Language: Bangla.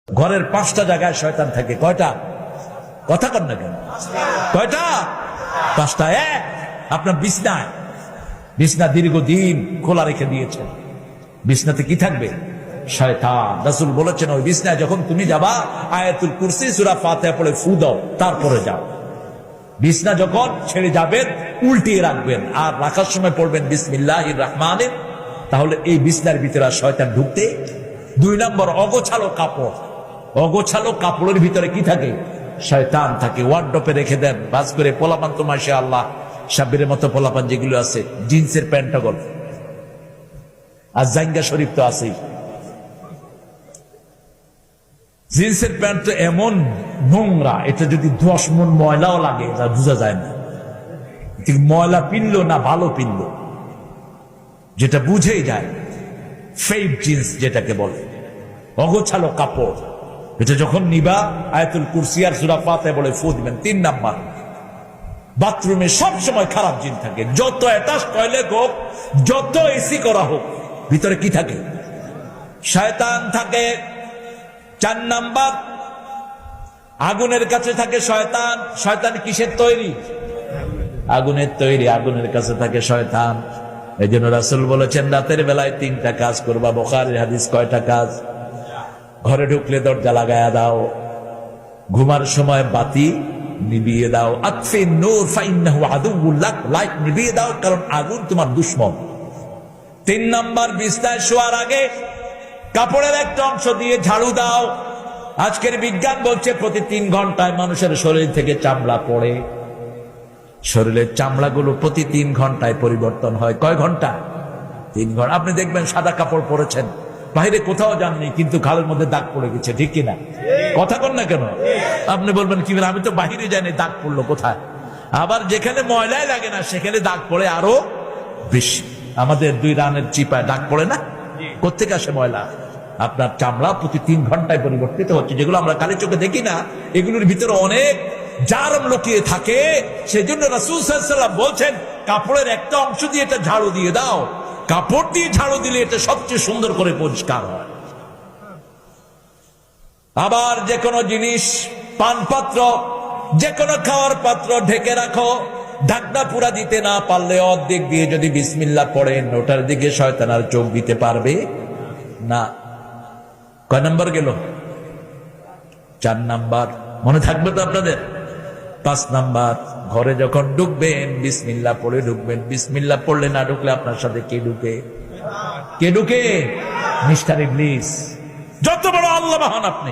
ঘরের 5টা জায়গায় শয়তান থাকে। কয়টা? কথা কন না কেন? কয়টা? 5টা। এক, আপনার বিছনায়। বিছনা দীর্ঘদিন খোলা রেখে দিয়েছেন, বিছনাতে কি থাকবে? শয়তান। রাসূল বলেছেন ওই বিছনায় যখন তুমি যাবা আয়াতুল কুরসি সূরা ফাতিহা পড়ে ফু দাও, তারপরে যাও। বিছনা যখন ছেড়ে যাবেন উল্টিয়ে রাখবেন, আর রাখার সময় পড়বেন বিসমিল্লাহির রহমানির। তাহলে এই বিছনার ভিতরে আর শয়তান ঢুকতে। 2 নম্বর, অগোছালো কাপড়। অগোছালো কাপড়ের ভিতরে কি থাকে? শয়তান থাকে। ওয়ার্ডরোবে রেখে দেন বাস করে। পোলাপান তো মাশাআল্লাহ সাব্বিরের মতো পোলাপান যেগুলো আছে, জিন্সের প্যান্টটা গল, আর জাঙ্গা শরীফ তো আছেই। জিন্সের প্যান্ট তো এমন নোংরা, এটা যদি 10 মণ ময়লাও লাগে তা বোঝা যায় না ঠিক ময়লা পিনলো না ভালো পিনলো, যেটা বুঝেই যায়। ফেড জিন্স যেটাকে বলে, অগোছালো কাপড়। এটা যখন নিবা আয়াতুল কুরসি আর সূরা ফাতিহা বলে ফু দিবেন। 3 নাম্বার, বাথরুমে সব সময় খারাপ জিন থাকে। যত অ্যাটাচ টয়লেট হোক, যত এসি করা হোক, ভিতরে কি থাকে? শয়তান থাকে। 4 নাম্বার, আগুনের কাছে থাকে শয়তান। শয়তান কিসের তৈরি? আগুনের তৈরি। আগুনের কাছে থাকে শয়তান। এই জন্য রাসূল বলেছেন রাতের বেলায় 3টা কাজ করবা। বুখারীর হাদিস। কয়টা কাজ? ঘরে ঢুকলে দরজা লাগায়া দাও, ঘুমার সময় বাতি নিভিয়ে দাও। আতফিন নূর ফাইন্নাহু আদুউল লাক, লাইট নিভিয়ে দাও, কারণ আগুন তোমার দুশমন। 3 নাম্বার, বিছনায় শোয়ার আগে কাপড়ের একটা অংশ দিয়ে ঝাড়ু দাও। আজকের বিজ্ঞান বলছে প্রতি 3 ঘন্টায় মানুষের শরীর থেকে চামড়া পড়ে। শরীরের চামড়াগুলো প্রতি 3 ঘন্টায় পরিবর্তন হয়। কয় ঘন্টা? 3 ঘন্টা। আপনি দেখবেন সাদা কাপড় পরেছেন, বাইরে কোথাও যাননি, কিন্তু ঘাড়ের মধ্যে দাগ পড়ে গেছে, ঠিক কিনা? কথা কন না কেন? আপনি বলবেন কি আমি তো বাহিরে যাইনি, দাগ পড়লো কোথায়? আবার যেখানে ময়লাই লাগে না সেখানে দাগ পড়ে আরো বেশি। আমাদের 2 রানের চিপায় দাগ পড়ে না? কোত্থেকে আসে ময়লা? আপনার চামড়া প্রতি 3 ঘন্টায় পরিবর্তিত হচ্ছে। যেগুলো আমরা কালি চোখে দেখি না, এগুলোর ভিতরে অনেক জারম লুকিয়ে থাকে। সেজন্য রাসূল সাল্লাল্লাহু আলাইহি ওয়াসাল্লাম বলছেন কাপড়ের একটা অংশ দিয়ে এটা ঝাড়ু দিয়ে দাও। কাপড় দিয়ে ঝাড়ু দিলে এটা সবচেয়ে সুন্দর করে পরিষ্কার হয়। আবার যে কোনো জিনিস, পানপাত্র, যে কোনো খাওয়ার পাত্র ঢেকে রাখো। ঢাকনা পুরা দিতে না পারলে অর্ধেক দিয়ে যদি বিসমিল্লাহ পড়েন, ওটার দিকে শয়তান আর চোখ দিতে পারবে না। কয় নাম্বার গেল? 4 নাম্বার। মনে থাকবে তো আপনাদের? 5 নাম্বার, ঘরে যখন ঢুকবেন বিসমিল্লাহ পড়ে ঢুকবেন। বিসমিল্লাহ পড়লে না ঢুকলে আপনার সাথে কে ঢুকে? কে ঢুকে? মিস্টার ইবলিস। যত বড় আল্লাহ মহান আপনি।